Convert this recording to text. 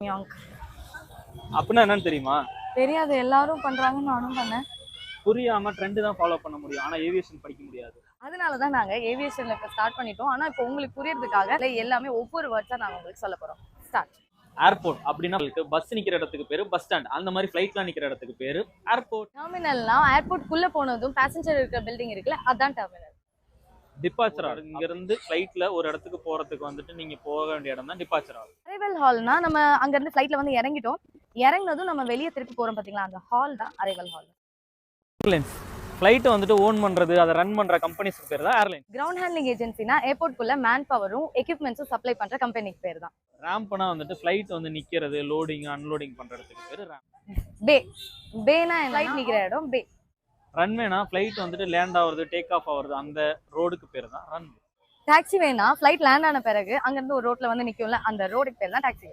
மியாங்க். அப்படின்னா என்னன்னு தெரியுமா? தெரியாது, எல்லாரும் பண்றாங்கன்னு நானும் பண்ணேன். புரியாம ட்ரெண்ட் தான் ஃபாலோ பண்ண முடியும். ஆனா ஏவியேஷன் படிக்க முடியாது. அதனால தான் நாங்க ஏவியேஷன்ல இப்ப ஸ்டார்ட் பண்ணிட்டோம். ஆனா இப்போ உங்களுக்கு புரியறதுக்காக எல்லாமே ஒவ்வொரு வேர்ட்ஸா நாங்க உங்களுக்கு சொல்ல போறோம். ஸ்டார்ட். ஏர்போர்ட் அப்படின்னா பஸ் நிக்கிற இடத்துக்கு பேரு பஸ் ஸ்டாண்ட். அந்த மாதிரி ஃபிளைட்லாம் நிக்கிற இடத்துக்கு பேரு ஏர்போர்ட். டெர்மினல்னா ஏர்போர்ட் குள்ள போனதும் பேசஞ்சர் இருக்கிற பில்டிங் இருக்குல்ல, அதான் டெர்மினல். டிபார்ச்சர் ஆகும். இங்க இருந்து ஃபிளைட்ல ஒரு இடத்துக்கு போறதுக்கு வந்துட்டு நீங்க போக வேண்டிய இடம் தான் டிபார்ச்சர் ஆகும். அரைவல் ஹால்னா நம்ம அங்க இருந்து ஃபிளைட்ல வந்து இறங்கிட்டோம். இறங்குனதும் நம்ம வெளியே திருப்பி போறோம் பாத்தீங்களா, அந்த ஹால் தான் அரைவல் ஹால். ஏர்லைன்ஸ் ஃபிளைட் வந்துட்டு ஓன் பண்றது, அதை ரன் பண்ற கம்பெனிஸ்க்கு பேர் தான் ஏர்லைன்ஸ். கிரவுண்ட் ஹேண்ட்லிங் ஏஜென்சினா ஏர்போர்ட்குள்ள மேன் பவரும் எக்யூப்மெண்ட்ஸும் சப்ளை பண்ற கம்பெனிக்கு பேர் தான். ரேம்ப்னா வந்துட்டு ஃபிளைட் வந்து நிக்கிறது, லோடிங் அன்லோடிங் பண்ற இடத்துக்கு பேரு ரேம்ப். பே. பேனா ஃபிளைட் நிக்கிற இடம் பே. ரன்வேனா ஃபிளைட் வந்துட்டு லேண்ட் ஆகுறது, டேக் ஆஃப் ஆகுறது, அந்த ரோடுக்கு பேர் தான் ரன்வே. டாக்ஸி வேணா ஃபிளைட் லேண்ட் ஆன பிறகு அங்க இருந்து ஒரு ரோட்ல வந்து நிக்கும்ல, அந்த ரோடுக்கு பேர் தான் டாக்ஸி.